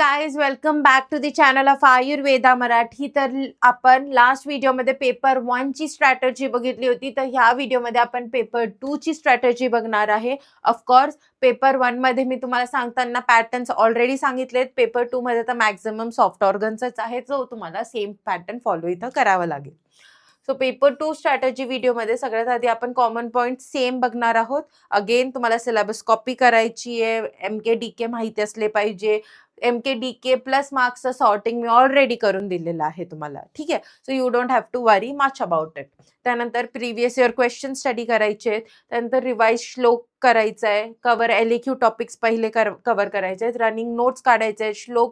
Guys, welcome back to the channel of Ayurveda Marathi. तर आपण last व्हिडिओमध्ये पेपर 1 ची स्ट्रॅटेजी बघितली होती. तर ह्या व्हिडिओमध्ये आपण पेपर 2 ची स्ट्रॅटेजी बघणार आहे. ऑफकोर्स पेपर 1 मध्ये मी तुम्हाला सांगताना पॅटर्न्स ऑलरेडी सांगितलेत. पेपर 2 मध्ये तर मॅक्झिमम सॉफ्ट ऑर्गन्सच आहे, जो तुम्हाला सेम पॅटर्न फॉलो इथं करावा लागेल. सो पेपर 2 स्ट्रॅटेजी व्हिडिओमध्ये सगळ्यात आधी आपण कॉमन पॉईंट सेम बघणार आहोत. अगेन तुम्हाला सिलेबस कॉपी करायची आहे. MK DK माहिती असले पाहिजे. MK DK प्लस मार्क्सचं सॉर्टिंग मी ऑलरेडी करून दिलेलं आहे तुम्हाला. ठीक आहे. So you don't have to worry much about it. त्यानंतर प्रिव्हियस इयर क्वेश्चन स्टडी करायचे आहेत. त्यानंतर रिवाइज श्लोक करायचा आहे. कव्हर LAQ टॉपिक्स पहिले कव्हर करायचे आहेत. रनिंग नोट्स काढायचे आहेत.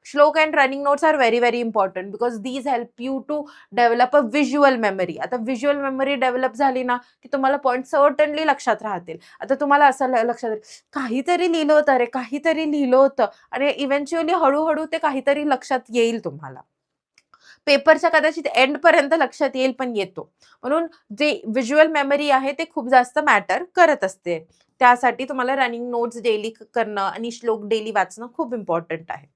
श्लोक and running notes are very very important because these help you to develop a visual memory. आता व्हिज्युअल मेमरी डेव्हलप झाली ना की तुम्हाला पॉईंट सर्टनली लक्षात राहतील. आता तुम्हाला असं लक्षात राहील, काहीतरी लिहिलं होतं रे, काहीतरी लिहिलं होतं आणि इव्हेंच्युअली हळूहळू ते काहीतरी लक्षात येईल तुम्हाला. पेपरच्या कदाचित एंड पर्यंत लक्षात येईल, पण येतो. म्हणून जे व्हिज्युअल मेमरी आहे ते खूप जास्त मॅटर करत असते. त्यासाठी तुम्हाला रनिंग नोट्स डेली करणं आणि श्लोक डेली वाचणं खूप इम्पॉर्टंट आहे.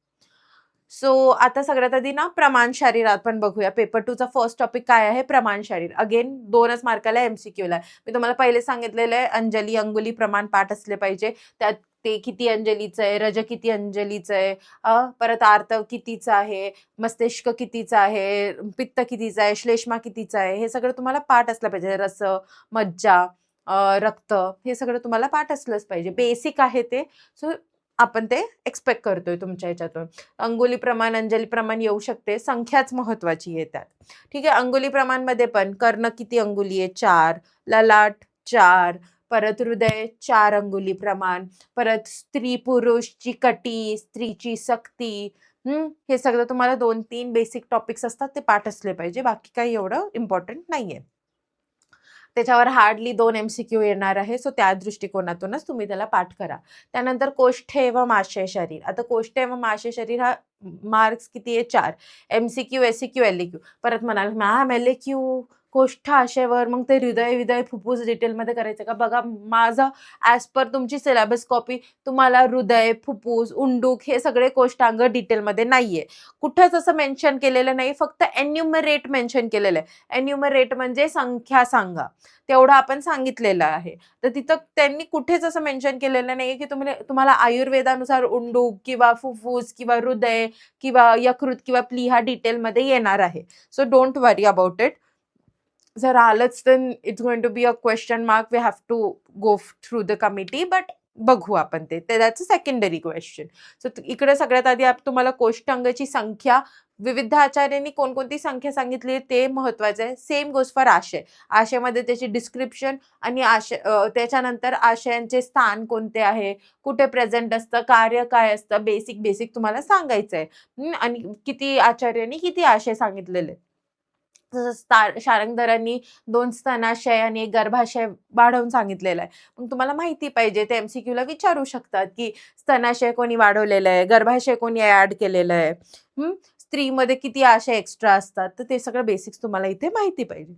सो आता सगळ्यात आधी ना प्रमाण शरीर आपण बघूया. पेपर 2 चा फर्स्ट टॉपिक काय आहे? प्रमाण शरीर. अगेन 2च मार्काला MCQला आहे. मी तुम्हाला पहिले सांगितलेलं आहे, अंजली अंगुली प्रमाण पाठ असले पाहिजे. त्यात ते किती अंजलीचं आहे, रज किती अंजलीचं आहे, परत आर्तव कितीचं आहे, मस्तिष्क कितीचं आहे, पित्त कितीचं आहे, श्लेष्मा कितीचं आहे, हे सगळं तुम्हाला पाठ असलं पाहिजे. रस, मज्जा, रक्त, हे सगळं तुम्हाला पाठ असलंच पाहिजे. बेसिक आहे ते. सो आपण ते एक्सपेक्ट करतोय तुमच्या ह्याच्यातून. अंगुली प्रमाण, अंजली प्रमाण येऊ शकते. संख्याच महत्वाची आहे त्यात. ठीक आहे. अंगुली प्रमाणमध्ये पण कर्ण किती अंगुली आहे? 4. ललाट 4. परत हृदय 4 अंगुली प्रमाण. परत स्त्री पुरुषची कटी, स्त्रीची सक्ती, हे सगळं तुम्हाला 2-3 बेसिक टॉपिक्स असतात, ते पाठ असले पाहिजे. बाकी काही एवढं इम्पॉर्टंट नाहीये. त्याच्यावर हार्डली 2 MCQ येणार आहे. सो त्या दृष्टिकोनातूनच तुम्ही त्याला पाठ करा. त्यानंतर कोष्ठे व माशय शरीर. आता कोष्ठे व माशय शरीर हा मार्क्स किती आहे? 4. MCQ, SCQ, LAQ. परत म्हणाल, मॅम LAQ कोष्ठ आशयवर, मग ते हृदय फुफ्फुस डिटेलमध्ये करायचं का? बघा, माझा ॲज पर तुमची सिलेबस कॉपी तुम्हाला हृदय, फुफ्फुस, उंडूक हे सगळे कोष्ठांग डिटेलमध्ये नाहीये. कुठंच असं मेन्शन केलेलं नाही. फक्त एन्युमरेट मेन्शन केलेलं आहे. एन्युमरेट म्हणजे संख्या सांगा. तेवढं आपण सांगितलेलं आहे. तर तिथं त्यांनी कुठेच असं मेन्शन केलेलं नाहीये की तुम्हाला आयुर्वेदानुसार उंडूक किंवा फुफ्फुस किंवा हृदय किंवा यकृत किंवा प्लीहा डिटेलमध्ये येणार आहे. So don't worry about it. जर आलंच then it's going to be a question mark. We have to go through the committee, but बघू आपण ते. that's a secondary question. So इकडे सगळ्यात आधी तुम्हाला कोष्टांगाची संख्या, विविध आचार्यांनी कोणकोणती संख्या सांगितली ते महत्वाचं आहे. सेम गोज फॉर आशय. आशयामध्ये त्याची डिस्क्रिप्शन आणि त्याच्यानंतर आशयांचे स्थान कोणते आहे, कुठे प्रेझेंट असतं, कार्य काय असतं, बेसिक तुम्हाला सांगायचं आहे. आणि किती आचार्यांनी किती आशय सांगितलेले. जसं शारंगधरांनी 2 स्तनाशय आणि 1 गर्भाशय वाढवून सांगितलेलं आहे. मग तुम्हाला माहिती पाहिजे, ते MCQला विचारू शकतात की स्तनाशय कोणी वाढवलेलं आहे, गर्भाशय कोणी ॲड केलेलं आहे, स्त्रीमध्ये किती आशय एक्स्ट्रा असतात. तर ते सगळं बेसिक्स तुम्हाला इथे माहिती पाहिजे.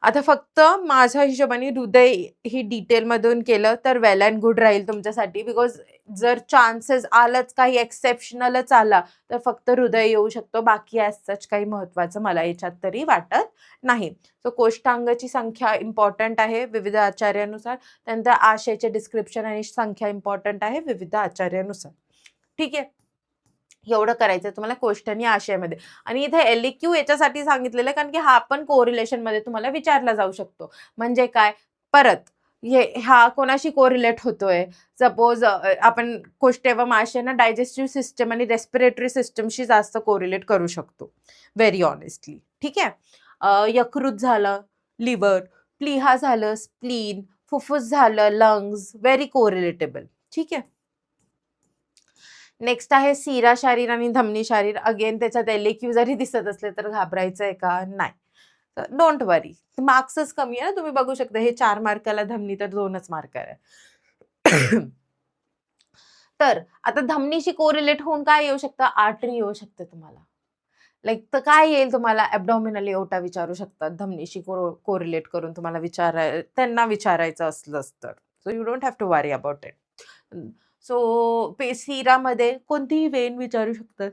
आता फक्त माझ्या हिशोबाने हृदय ही डिटेलमधून केलं तर वेल अँड गुड राहील तुमच्यासाठी. बिकॉज जर चान्सेस आलाच, काही एक्सेप्शनलच आला, तर फक्त हृदय येऊ शकतो. बाकी ॲज सच काही महत्त्वाचं मला याच्यात तरी वाटत नाही. सो कोष्टांगाची संख्या इम्पॉर्टंट आहे विविध आचार्यानुसार. त्यानंतर आशयाचे डिस्क्रिप्शन आणि संख्या इम्पॉर्टंट आहे विविध आचार्यानुसार. ठीक आहे. एवढं करायचं तुम्हाला कोष्ठ आणि आशयामध्ये. आणि इथे LAQ याच्यासाठी सांगितलेलं आहे कारण की हा पण कोरिलेशनमध्ये तुम्हाला विचारला जाऊ शकतो. म्हणजे काय? परत हा कोणाशी कोरिलेट होतोय? सपोज आपण कोष्ठ व आशयांना डायजेस्टिव्ह सिस्टम आणि रेस्पिरेटरी सिस्टमशी जास्त कोरिलेट करू शकतो. Very honestly. ठीक आहे. यकृत झालं, लिव्हर, प्लीहा झालं, स्प्लीन, फुफ्फुस झालं, लंग्स, व्हेरी कोरिलेटेबल. ठीक आहे. नेक्स्ट आहे सीरा शरीर आणि धमनी शरीर. अगेन त्याच्यात LAQ जरी दिसत असले तर घाबरायचं आहे का? नाही. डोंट वरी. मार्क्सच कमी आहे ना, तुम्ही बघू शकता. हे 4 मार्काला धमनी तर 2च मार्क आहे. तर आता धमनीशी कोरिलेट होऊन काय येऊ शकतं? आर्टरी येऊ शकते तुम्हाला. लाईक तर काय येईल तुम्हाला? ॲब्डॉमिनल एओर्टा विचारू शकतात धमनीशी कोरिलेट करून त्यांना विचारायचं असलंच तर. So you don't have to worry about it. So सीरामध्ये कोणतीही वेन विचारू शकतात.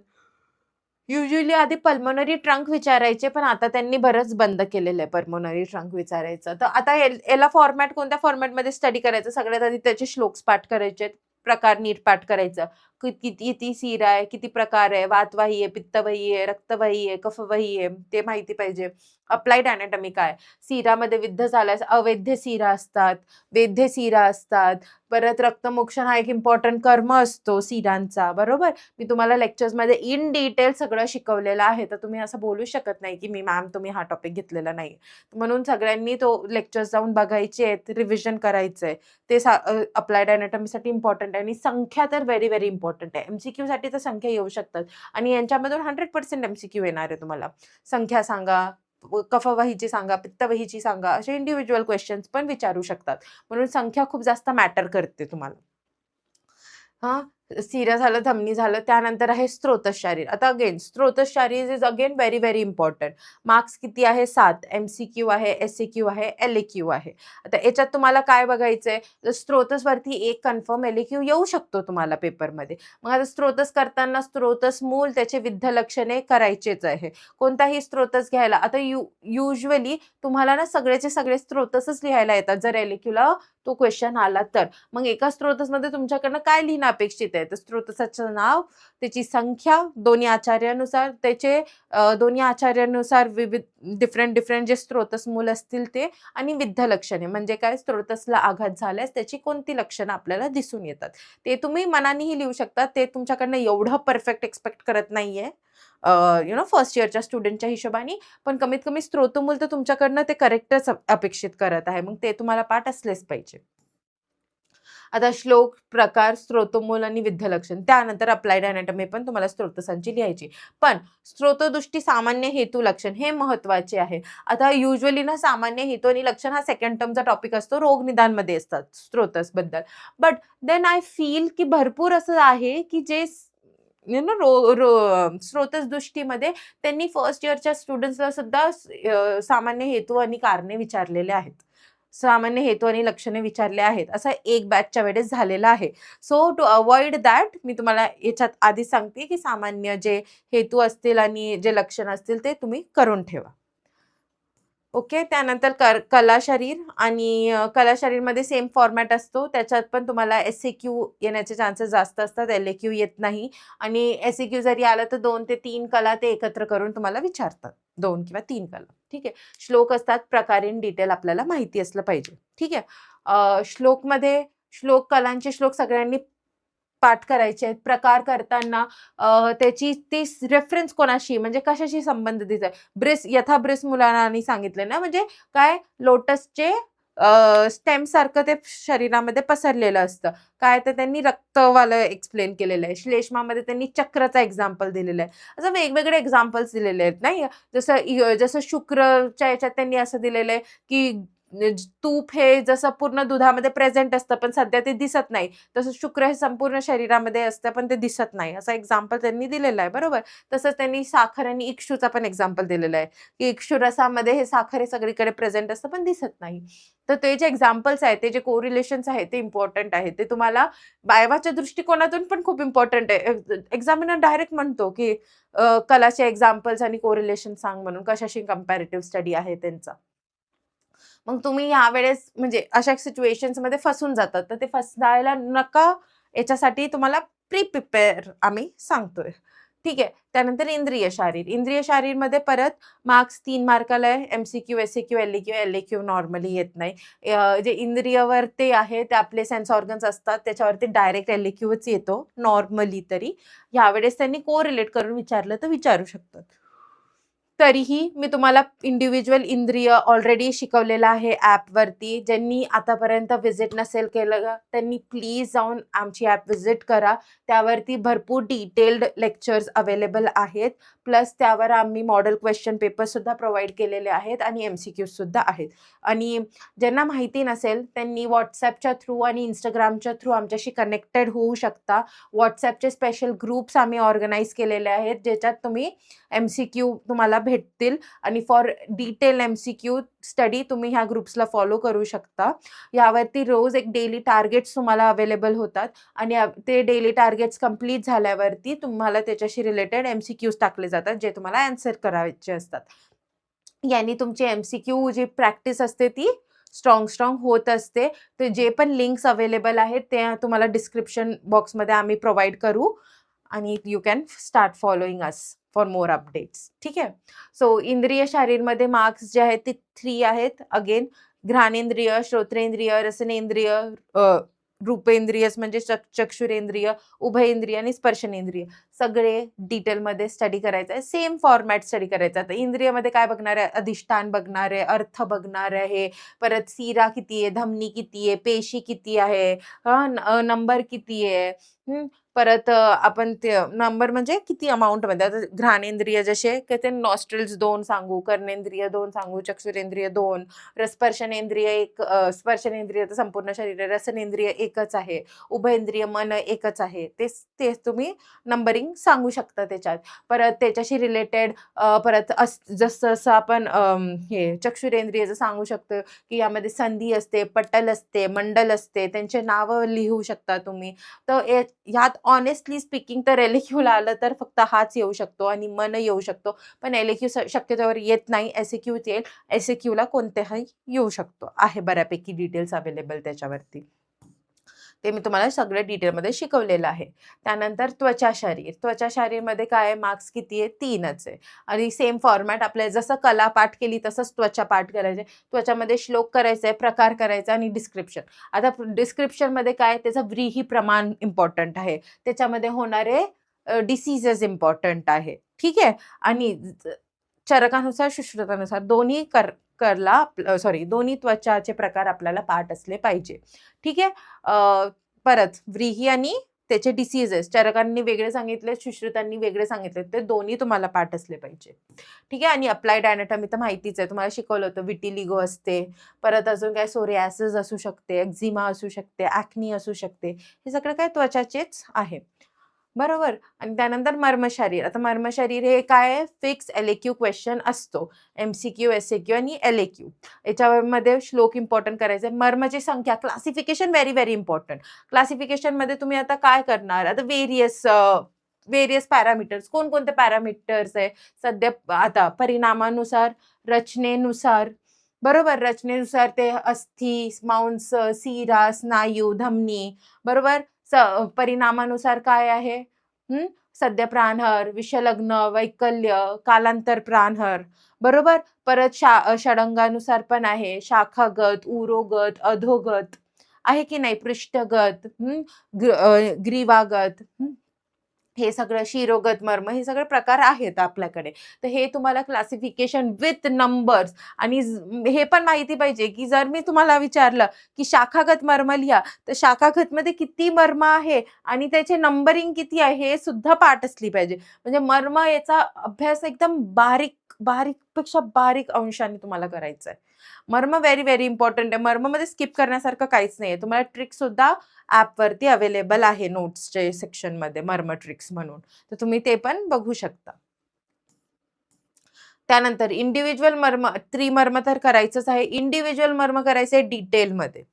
युजुअली आधी पल्मोनरी ट्रंक विचारायचे, पण आता त्यांनी बरंच बंद केलेलं आहे पल्मोनरी ट्रंक विचारायचं. तर आता याला फॉर्मॅट कोणत्या फॉर्मॅटमध्ये स्टडी करायचं? सगळ्यात आधी त्याचे श्लोक्स पाठ करायचे, प्रकार नीट पाठ करायचं. किती किती सीरा आहे, किती प्रकार आहे, वातवाही आहे, पित्तवाही आहे, रक्तवाही आहे, कफवाही आहे, ते माहिती पाहिजे. अप्लाइड अॅनाटॉमी काय? सीरामध्ये विद्ध झाल्यास अवैध सीरा असतात, वैद्य सीरा असतात. परत रक्तमोक्षण हा एक इम्पॉर्टंट कर्म असतो सीरांचा, बरोबर? मी तुम्हाला लेक्चर्समध्ये इन डिटेल सगळं शिकवलेलं आहे. तर तुम्ही असं बोलू शकत नाही, की मॅम तुम्ही हा टॉपिक घेतलेला नाही. म्हणून सगळ्यांनी तो लेक्चर्स जाऊन बघायचे आहेत, रिव्हिजन करायचंय. ते अप्लाइड अॅनाटॉमीसाठी इम्पॉर्टंट आहे आणि संख्या तर व्हेरी, व्हेरी इम्पॉर्टंट आहे. एम-सी-क्यूसाठी तर संख्या येऊ शकतात आणि यांच्यामधून 100% एम-सी-क्यू येणार आहे तुम्हाला. संख्या सांगा, कफवाहीची सांगा, पित्तवाहीची सांगा, असे इंडिव्हिज्युअल क्वेश्चन्स पण विचारू शकतात. म्हणून संख्या खूप जास्त मॅटर करते तुम्हाला. हां, सिरा झालं, धमनी झालं. त्यानंतर आहे स्रोतशारीर. आता अगेन स्रोतशारीर is again very, very important. Marks किती आहे? 7. एम-सी-क्यू आहे, एस-सी-क्यू आहे, एल-ए-क्यू आहे. आता याच्यात तुम्हाला काय बघायचंय? तर स्रोतसवरती एक कन्फर्म एल-ए-क्यू येऊ शकतो तुम्हाला पेपरमध्ये. मग आता स्रोतस करताना स्रोतस मूल, त्याचे विद्ध लक्षणे करायचेच आहे. कोणताही स्रोतस घ्यायला आता युजुअली तुम्हाला ना सगळेचे सगळे स्रोतसच लिहायला येतात जर एल-ए-क्यूला तो क्वेश्चन आला तर. मग एका स्रोतसमध्ये तुमच्याकडनं काय लिहिणं अपेक्षित आहे? तर स्रोतसाचं नाव, त्याची संख्या, दोन्ही आचार्यानुसार त्याचे दोन्ही आचार्यानुसार विविध डिफरंट जे स्रोतसमूल असतील ते आणि विद्ध लक्षणे म्हणजे काय? स्रोतसला आघात झाल्यास त्याची कोणती लक्षणं आपल्याला दिसून येतात. ते तुम्ही मनानेही लिहू शकता. ते तुमच्याकडनं एवढं परफेक्ट एक्सपेक्ट करत नाहीये. फर्स्ट इयरच्या स्टुडंटच्या हिशोबाने. पण कमीत कमी स्रोतमूल तर तुमच्याकडनं ते करेक्टच अपेक्षित करत आहे. मग ते तुम्हाला पाठ असलेच पाहिजे. आता श्लोक, प्रकार, स्रोतमूल आणि विद्ध लक्षण. त्यानंतर अप्लाइड अॅनाटॉमी पण तुम्हाला स्रोतसांची लिहायची. पण स्रोतदृष्टी, सामान्य हेतू, लक्षण हे महत्त्वाचे आहे. आता युजुअली ना सामान्य हेतू आणि लक्षण हा सेकंड टर्मचा टॉपिक असतो. रोग निदानमध्ये असतात स्रोतसबद्दल. बट देन आय फील की भरपूर असं आहे की जे स्रोतस दृष्टीमध्ये त्यांनी फर्स्ट इयरच्या स्टुडंट्सला सुद्धा सामान्य हेतू आणि कारणे विचारलेले आहेत. सामान्य हेतू आणि लक्षणे विचारले आहेत. असं एक बॅचच्या वेळेस झालेलं आहे. सो टू अव्हॉइड दॅट मी तुम्हाला याच्यात आधीच सांगते, की सामान्य जे हेतू असतील आणि जे लक्षण असतील ते तुम्ही करून ठेवा. ओके. त्यानंतर कला शरीर आणि कला शरीरमध्ये सेम फॉर्मॅट असतो. त्याच्यात पण तुम्हाला एस-ए-क्यू येण्याचे चान्सेस जास्त असतात. एल-ए-क्यू येत नाही आणि एस-ए-क्यू जरी आलं तर 2 ते 3 कला ते एकत्र करून तुम्हाला विचारतात. 2 किंवा 3 कला. ठीक आहे. श्लोक असतात. प्रकार इन डिटेल आपल्याला माहिती असलं पाहिजे. ठीक आहे. श्लोकमध्ये कलांचे श्लोक सगळ्यांनी पाठ करायचे आहेत. प्रकार करताना त्याची ती रेफरन्स कोणाशी म्हणजे कशाशी संबंधित आहे? यथा ब्रिस मुलांनी सांगितलं ना, म्हणजे काय लोटसचे स्टेम सारखं ते शरीरामध्ये पसरलेलं असतं. काय तर त्यांनी रक्तवालं एक्सप्लेन केलेलं आहे. श्लेष्मामध्ये त्यांनी चक्रचा एक्झाम्पल दिलेला आहे. असं वेगवेगळे एक्झाम्पल्स दिलेले आहेत नाही. जसं शुक्रच्या याच्यात त्यांनी असं दिलेलं आहे, की तूप हे जसं पूर्ण दुधामध्ये प्रेझेंट असतं, पण सध्या ते दिसत नाही. तसं शुक्र हे संपूर्ण शरीरामध्ये असतं, पण ते दिसत नाही. असा एक्झाम्पल त्यांनी दिलेला आहे, बरोबर? तसंच त्यांनी साखर आणि इक्षूचा पण एक्झाम्पल दिलेला आहे, की इक्षू रसामध्ये हे साखर हे सगळीकडे प्रेझेंट असतं, पण दिसत नाही. तर ते जे एक्झाम्पल्स आहेत, ते जे कोरिलेशन्स आहेत, ते इम्पॉर्टंट आहेत. ते तुम्हाला वायवाच्या दृष्टिकोनातून पण खूप इम्पॉर्टंट आहे. एक्झामिनर डायरेक्ट म्हणतो, की कलाचे एक्झाम्पल्स आणि कोरिलेशन सांग म्हणून, कशाशी कंपॅरेटिव्ह स्टडी आहे त्यांचा. मग तुम्ही यावेळेस म्हणजे अशा सिच्युएशन्समध्ये फसून जातात. तर ते फसायला नका याच्यासाठी तुम्हाला प्रिपेअर आम्ही सांगतोय. ठीक आहे. त्यानंतर इंद्रिय शारीर. इंद्रिय शारीरमध्ये परत मार्क्स 3 मार्काला आहे. एम-सी-क्यू, एस-सी-क्यू, एल-ए-क्यू, एल-ए-क्यू नॉर्मली येत नाही. जे इंद्रियवर ते आहे ते आपले सेन्स ऑर्गन्स असतात त्याच्यावरती डायरेक्ट एल-ए-क्यूच येतो नॉर्मली तरी. यावेळेस त्यांनी कोरिलेट करून विचारलं तर विचारू शकतात. तरीही मी तुम्हाला इंडिव्हिज्युअल इंद्रिय ऑलरेडी शिकवलेलं आहे ॲपवरती. ज्यांनी आतापर्यंत व्हिजिट नसेल केलं, त्यांनी प्लीज जाऊन आमची ॲप व्हिजिट करा. त्यावरती भरपूर डिटेल्ड लेक्चर्स अवेलेबल आहेत. प्लस त्यावर आम्ही मॉडेल क्वेश्चन पेपरसुद्धा प्रोव्हाईड केलेले आहेत आणि एम-सी-क्यूजसुद्धा आहेत. आणि ज्यांना माहिती नसेल त्यांनी WhatsAppच्या थ्रू आणि Instagramच्या थ्रू आमच्याशी कनेक्टेड होऊ शकता. WhatsAppचे स्पेशल ग्रुप्स आम्ही ऑर्गनाइज केलेले आहेत, ज्याच्यात तुम्ही एम-सी-क्यू तुम्हाला भेटतील आणि फॉर डिटेल MCQ स्टडी तुम्ही ह्या ग्रुप्सला फॉलो करू शकता. यावरती रोज एक डेली टार्गेट्स तुम्हाला अवेलेबल होतात आणि ते डेली टार्गेट्स कंप्लीट झाल्यावरती तुम्हाला त्याच्याशी रिलेटेड MCQs टाकले जातात, जे तुम्हाला आन्सर करायचे असतात. यानी तुमची MCQ जी प्रॅक्टिस असते ती स्ट्रॉंग होत असते. तर जे पण लिंक्स अवेलेबल आहेत ते तुम्हाला डिस्क्रिप्शन बॉक्समध्ये आम्ही प्रोव्हाईड करू आणि you can start following us for more updates. ठीक आहे. सो इंद्रिय शारीरमध्ये मार्क्स जे आहेत ते 3 आहेत. अगेन घ्राणेंद्रिय, श्रोत्रेंद्रिय, रसनेंद्रिय, रूपेंद्रियस म्हणजे चक्षुरेंद्रिय, उभयेंद्रिय आणि स्पर्शनेंद्रिय सगळे डिटेलमध्ये स्टडी करायचं आहे. सेम फॉर्मॅट स्टडी करायचा आहे. तर इंद्रियामध्ये काय बघणार आहे? अधिष्ठान बघणार आहे, अर्थ बघणार आहे, परत सिरा किती आहे, धमनी किती आहे, पेशी किती आहे, नंबर किती आहे, परत आपण ते नंबर म्हणजे किती अमाऊंटमध्ये. आता घ्राणेंद्रिय जसे की ते नॉस्ट्रिल्स 2 सांगू, कर्णेंद्रिय 2 सांगू, चक्षुरेंद्रिय 2, स्पर्शनेंद्रिय 1, स्पर्शनेंद्रिय तर संपूर्ण शरीर आहे, रसनेंद्रिय एकच आहे, उभयेंद्रिय मन एकच आहे. तेच तुम्ही नंबरिंग सांगू शकता त्याच्यात. परत त्याच्याशी रिलेटेड परत जसं आपण हे चक्षुरेंद्रियचं सांगू शकतो की यामध्ये संधी असते, पटल असते, मंडल असते, त्यांचे नावं लिहू शकता तुम्ही. तर ह्यात ऑनेस्टली स्पीकिंग तर LAQला आलं तर फक्त हाच येऊ शकतो आणि मन येऊ शकतो. पण LAQ शक्यतोवर येत नाही. SAQच येईल. SAQला कोणत्याही येऊ शकतो. आहे बऱ्यापैकी डिटेल्स अवेलेबल त्याच्यावरती. ते मी तुम्हाला सगळं डिटेलमध्ये शिकवलेलं आहे. त्यानंतर त्वचा शरीर. त्वचा शरीरमध्ये काय आहे? मार्क्स किती आहे? 3च आहे आणि सेम फॉर्मॅट आपल्या जसं कला पाठ केली तसंच त्वचा पाठ करायचे. त्वचामध्ये श्लोक करायचा आहे, प्रकार करायचा आणि डिस्क्रिप्शन. आता डिस्क्रिप्शनमध्ये काय? त्याचं व्रीही प्रमाण इम्पॉर्टंट आहे. त्याच्यामध्ये होणारे डिसीजेस इम्पॉर्टंट आहे. ठीक आहे. आणि चरकानुसार, शुश्रुतानुसार दोन्ही दोन्ही त्वचाचे प्रकार आपल्याला पाठ असले पाहिजे. ठीक आहे. परत व्रीही आणि त्याचे डिसीजेस चरकांनी वेगळे सांगितले, सुश्रुतांनी वेगळे सांगितले. ते दोन्ही तुम्हाला पाठ असले पाहिजे. ठीक आहे. आणि अप्लाइड अॅनाटॉमी तर माहितीच आहे. तुम्हाला शिकवलं होतं. विटिलिगो असते, परत अजून काय सोरियासिस असू शकते, एक्झिमा असू शकते, ॲक्नी असू शकते. हे सगळं काय त्वचाचेच आहे. बरोबर. आणि त्यानंतर मर्मशरीर. आता मर्मशरीर हे काय आहे? फिक्स LAQ क्वेश्चन असतो. MCQ, SAQ आणि LAQ. याच्यामध्ये श्लोक इम्पॉर्टंट करायचे. मर्मची संख्या, क्लासिफिकेशन व्हेरी इम्पॉर्टंट. क्लासिफिकेशनमध्ये तुम्ही आता काय करणार? आता व्हेरियस पॅरामीटर्स. कोणकोणते पॅरामीटर्स आहे? सध्या आता परिणामानुसार, रचनेनुसार, बरोबर. रचनेनुसार ते अस्थी, मांस, सिरा, स्नायू, धमनी, बरोबर. परिणामानुसार काय आहे? सद्य प्राणहर, विषलग्न, वैकल्य, कालांतर प्राणहर, बरोबर. परत षडंगानुसार पण आहे. शाखागत, उरोगत, अधोगत आहे की नाही? पृष्ठगत, ग्रीवागत, हे सगळं शिरोगत मर्म, हे सगळे प्रकार आहेत आपल्याकडे. तर हे तुम्हाला क्लासिफिकेशन विथ नंबर्स आणि हे पण माहिती पाहिजे की जर मी तुम्हाला विचारलं की शाखागत मर्म लिहा, तर शाखागतमध्ये किती मर्म आहे आणि त्याचे नंबरिंग किती आहे हे सुद्धा पाठ असली पाहिजे. म्हणजे मर्म याचा अभ्यास एकदम बारीकपेक्षा बारीक अंशाने तुम्हाला करायचा आहे. मर्म व्हेरी इम्पॉर्टंट आहे. मर्ममध्ये स्किप करण्यासारखं काहीच नाहीये. तुम्हाला ट्रिक सुद्धा ॲपवरती अवेलेबल आहे नोट्सच्या सेक्शनमध्ये मर्म ट्रिक्स म्हणून. तर तुम्ही ते पण बघू शकता. त्यानंतर इंडिव्हिज्युअल मर्म, त्रिमर्म तर करायचंच आहे. इंडिव्हिज्युअल मर्म करायचे डिटेलमध्ये.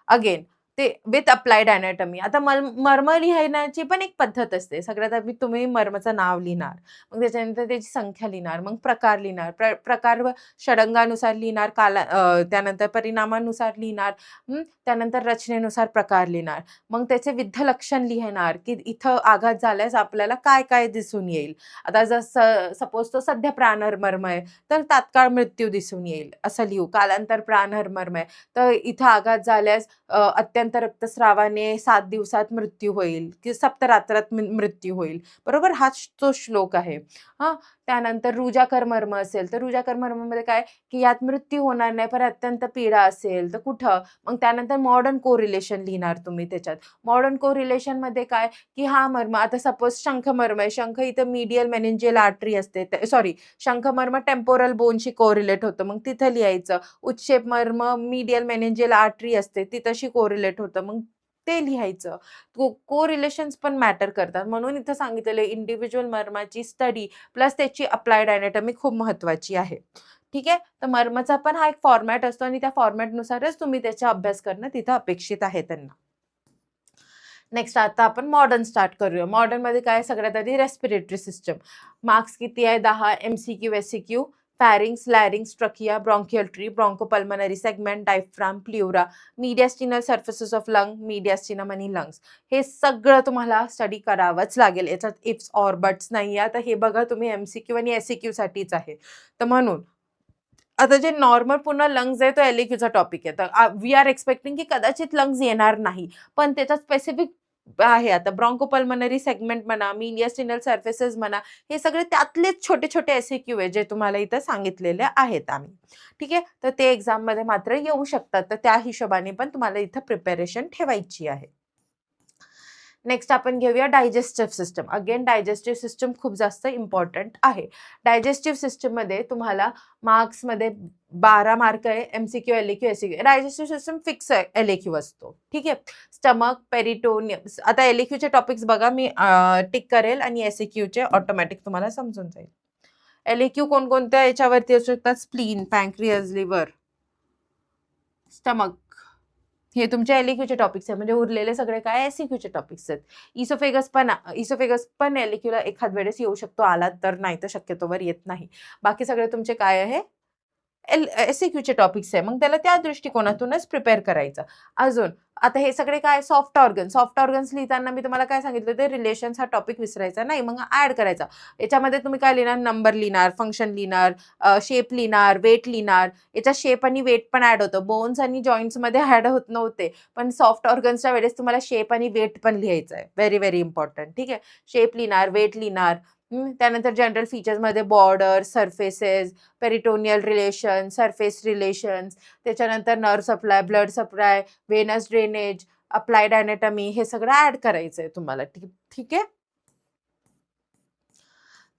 अगेन ते विथ अप्लाइड अॅनाटॉमी. आता मर्म लिहिण्याची पण एक पद्धत असते. सगळ्यात आधी तुम्ही मर्माचं नाव लिहिणार, मग त्याच्यानंतर त्याची संख्या लिहिणार, मग प्रकार लिहिणार, प्रकार षडंगानुसार लिहिणार, त्यानंतर परिणामानुसार लिहिणार, त्यानंतर रचनेनुसार प्रकार लिहिणार, मग त्याचे विद्ध लक्षण लिहिणार की इथं आघात झाल्यास आपल्याला काय काय दिसून येईल. आता जर सपोज तो सध्या प्राणहर मर्म आहे तर तात्काळ मृत्यू दिसून येईल असं लिहू. कालांतर प्राणहर मर्म आहे तर इथं आघात झाल्यास अत्यंत रक्तस्रावाने 7 दिवसात मृत्यू होईल की सप्तरात्रात मृत्यू होईल. बरोबर. हाच तो श्लोक आहे. त्यानंतर रुजाकर मर्म असेल तर रुजाकर मर्ममध्ये काय की यात मृत्यू होणार नाही पण अत्यंत पीडा असेल तर कुठं. मग त्यानंतर मॉडर्न कोरिलेशन लिहिणार तुम्ही त्याच्यात. मॉडर्न कोरिलेशन मध्ये काय की हा मर्म आता सपोज शंखमर्म आहे. शंख इथं मीडियल मेनिंजियल आर्टरी असते. शंखमर्म टेम्पोरल बोनशी कोरिलेट होतं. मग तिथं लिहायचं. उत्क्षेप मर्म मीडियल मेनिंजियल आर्टरी असते ती तशी कोरिलेट होतं. मग ते लिहायचं. को रिलेशन्स पण मॅटर करतात. म्हणून इथं सांगितलेलं इंडिव्हिज्युअल मर्माची स्टडी प्लस त्याची अप्लाइड अॅनाटॉमी खूप महत्त्वाची आहे. ठीक आहे. तर मर्मचा पण हा एक फॉर्मॅट असतो आणि त्या फॉर्मॅटनुसारच तुम्ही त्याचा अभ्यास करणं तिथं अपेक्षित आहे त्यांना. नेक्स्ट आता आपण मॉडर्न स्टार्ट करूया. मॉडर्नमध्ये काय सगळ्यात आधी रेस्पिरेटरी सिस्टम. मार्क्स किती आहे? 10 MCQ, SCQ, pharynx, larynx, trachea, bronchial tree, bronchopulmonary segment, diaphragm, pleura, mediastinal surfaces of lung, mediastinum आणि लंग्स. हे सगळं तुम्हाला स्टडी करावंच लागेल. याच्यात इफ्स ऑर बट्स नाही आहे. तर हे बघा तुम्ही MCQ आणि SCQ साठीच आहे. तर म्हणून आता जे नॉर्मल पूर्ण लंग्स आहे तो LAQचा टॉपिक आहे. तर वी आर एक्सपेक्टिंग की कदाचित लंग्स येणार नाही. पण त्याचा स्पेसिफिक आहे. आता ब्रॉन्कोपल्मनरी सेगमेंट म्हणा, मीडियास्टिनल सर्फेसेस म्हणा, हे सगळे त्यातलेच छोटे-छोटे SAQ आहे जे तुम्हाला इथं सांगितलेले आहेत आम्ही. ठीक आहे. तर ते एक्झाममध्ये मात्र येऊ शकतात. तर त्या हिशोबाने पण तुम्हाला इथं प्रिपरेशन ठेवायची आहे. नेक्स्ट आपण घेऊया digestive system. Again digestive system खूप जास्त इम्पॉर्टंट आहे. डायजेस्टिव्ह सिस्टममध्ये तुम्हाला मार्क्समध्ये 12 मार्क आहे. MCQ, LAQ, SAQ. Digestive system fix LAQ असतो. ठीक आहे. Stomach, peritoneum. आता LAQचे टॉपिक्स बघा मी टिक करेल आणि SAQचे ऑटोमॅटिक तुम्हाला समजून जाईल. LAQ कोणकोणत्या याच्यावरती असू शकतात? Spleen, pancreas, liver, stomach. हे तुमच्या LAQचे टॉपिक्स आहे. म्हणजे उरलेले सगळे काय SAQचे टॉपिक्स आहेत. इसोफेगस पण LAQला एखाद वेळेस येऊ शकतो. आला तर, नाही तर शक्यतोवर येत नाही. बाकी सगळे तुमचे काय आहे? SAQचे टॉपिक्स आहे. मग त्याला त्या दृष्टिकोनातूनच प्रिपेअर करायचं. अजून आता हे सगळे काय सॉफ्ट ऑर्गन्स लिहिताना मी तुम्हाला काय सांगितलं होतं? रिलेशन्स हा टॉपिक विसरायचा नाही. मग ॲड करायचा. याच्यामध्ये तुम्ही काय लिहिणार? नंबर लिहिणार, फंक्शन लिहिणार, शेप लिहिणार, वेट लिहिणार. याच्यात शेप आणि वेट पण ॲड होतं. बोन्स आणि जॉइंट्समध्ये ॲड होत नव्हते. पण सॉफ्ट ऑर्गन्सच्या वेळेस तुम्हाला शेप आणि वेट पण लिहायचं आहे. Very, very important. ठीक आहे. शेप लिहिणार, वेट लिहिणार. त्यानंतर जनरल फीचर्समध्ये border, surfaces, peritoneal relation, surface relations, त्याच्यानंतर nerve supply, blood supply, venous drainage, applied anatomy हे सगळं ॲड करायचं आहे तुम्हाला. ठीक आहे.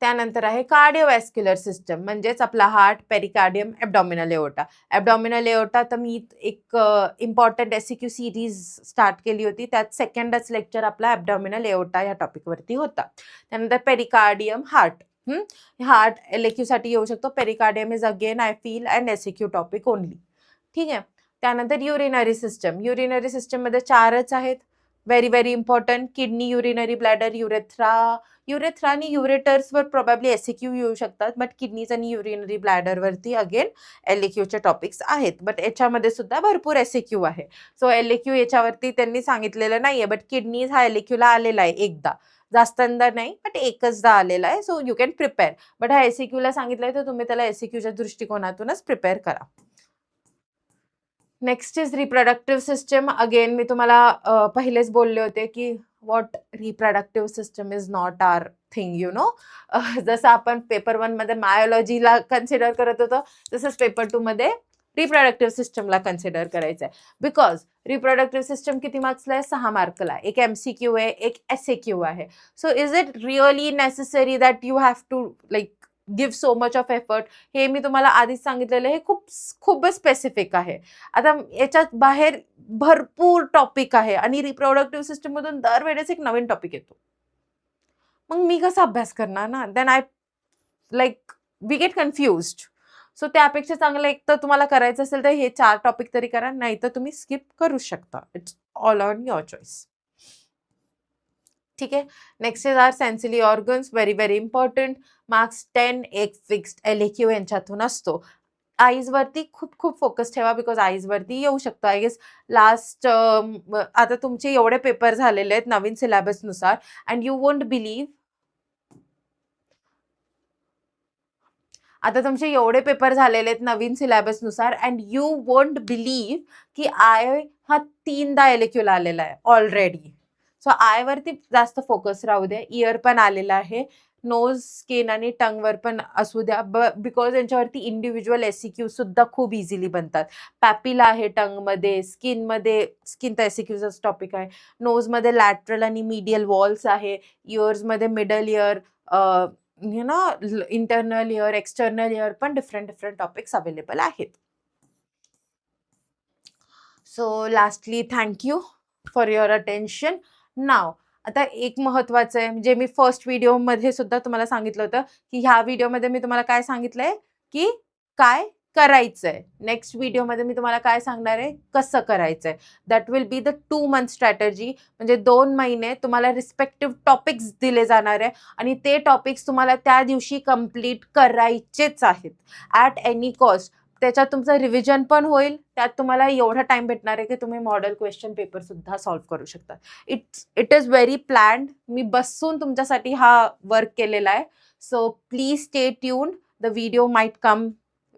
त्यानंतर आहे कार्डिओव्हॅस्क्युलर सिस्टम म्हणजेच आपला हार्ट, पेरिकार्डियम, ॲब्डॉमिनल एओर्टा. ॲब्डॉमिनल एओर्टा तर मी एक इम्पॉर्टंट SAQ सीरीज स्टार्ट केली होती. त्यात सेकंडच लेक्चर आपला ॲब्डॉमिनल एओर्टा या टॉपिकवरती होता. त्यानंतर पेरिकार्डियम, हार्ट. हार्ट LAQसाठी येऊ शकतो. Pericardium is again I feel and SAQ topic only. ठीक आहे. त्यानंतर युरिनरी सिस्टम. युरिनरी सिस्टममध्ये 4च आहेत. Very, very important. Kidney, urinary bladder, urethra आणि युरेटर्सवर प्रोबॅबली SAQ येऊ शकतात. बट किडनीज आणि युरिनरी ब्लॅडरवरती अगेन LAQचे टॉपिक्स आहेत. बट याच्यामध्ये सुद्धा भरपूर SAQ आहे. सो LAQ याच्यावरती त्यांनी सांगितलेलं नाहीये. बट किडनीज हा LAQला आलेला आहे एकदा. जास्तंदा नाही, बट एकचदा आलेला आहे. So you can prepare. But हा SAQला सांगितलंय तर तुम्ही त्याला SAQच्या दृष्टिकोनातूनच प्रिपेअर करा. Next is reproductive system. Again मी तुम्हाला पहिलेच बोलले होते की what reproductive system is not our thing, you know. जसं आपण पेपर 1 मध्ये मायोलॉजीला कन्सिडर करत होतो, तसंच पेपर 2 मध्ये रिप्रोडक्टिव्ह सिस्टमला कन्सिडर करायचं आहे. बिकॉज रिप्रोडक्टिव्ह सिस्टम किती मार्क्सला आहे? 6 मार्कला. एक MCQ आहे, एक SAQ आहे. So is it really necessary that you have to like give so much of effort? हे मी तुम्हाला आधीच सांगितलेलं हे खूपच स्पेसिफिक आहे. आता याच्यात बाहेर भरपूर टॉपिक आहे आणि रिप्रोडक्टिव्ह सिस्टममधून दरवेळेस एक नवीन टॉपिक येतो. मग मी कसा अभ्यास करणार ना? Then we get confused. So त्यापेक्षा चांगलं एक तर तुम्हाला करायचं असेल तर हे 4 टॉपिक तरी करा, नाहीतर तुम्ही स्किप करू शकता. It's all on your choice. ठीक आहे. Next is our sensory organs. Very, very important. Marks 10 एक फिक्स्ड LAQ यांच्यातून असतो. आईजवरती खूप फोकस ठेवा बिकॉज आईजवरती येऊ शकतो. आय गेस लास्ट आता तुमचे एवढे पेपर झालेले आहेत नवीन सिलेबसनुसार अँड यू वोंट बिलीव्ह. आता तुमचे एवढे पेपर झालेले आहेत नवीन सिलेबसनुसार अँड यू वोंट बिलीव्ह की आय हा 3दा LAQला आलेला आहे ऑलरेडी. सो आयवरती जास्त फोकस राहू द्या. इयर पण आलेला आहे. नोज, स्किन आणि टंगवर पण असू द्या. बिकॉज यांच्यावरती इंडिव्हिज्युअल SAQ सुद्धा खूप इझिली बनतात. पॅपिला आहे टंगमध्ये, स्किन तर SAQचाच टॉपिक आहे. नोजमध्ये लॅटरल आणि मीडियल वॉल्स आहे. इयर्समध्ये middle ear, you know internal ear, external ear पण डिफरंट टॉपिक्स अवेलेबल आहेत. So lastly thank you. For your attention now. आता एक महत्त्वाचं आहे, जे मी फर्स्ट व्हिडिओमध्ये सुद्धा तुम्हाला सांगितलं होतं, की ह्या व्हिडिओमध्ये मी तुम्हाला काय सांगितलंय, की काय करायचंय. नेक्स्ट व्हिडिओमध्ये मी तुम्हाला काय सांगणार आहे, कसं करायचंय. That will be the 2 month strategy. म्हणजे 2 महिने तुम्हाला रिस्पेक्टिव्ह टॉपिक्स दिले जाणार आहे आणि ते टॉपिक्स तुम्हाला त्या दिवशी कंप्लीट करायचेच आहेत ॲट एनी कॉस्ट. त्याच्यात तुमचं रिव्हिजन पण होईल. त्यात तुम्हाला एवढा टाईम भेटणार आहे, की तुम्ही मॉडेल क्वेश्चन पेपर सुद्धा सॉल्व्ह करू शकता. It is very planned. मी बसून तुमच्यासाठी हा वर्क केलेला आहे. So please stay tuned. The video might come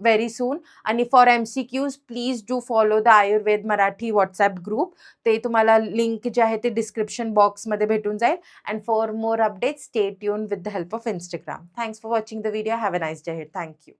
very soon. आणि for MCQs please do follow the Ayurved Marathi WhatsApp group. ते तुम्हाला लिंक जे आहे ते डिस्क्रिप्शन बॉक्समध्ये भेटून जाईल. And for more updates stay tuned with the help of Instagram. Thanks for watching the video. Have a nice day. Thank you.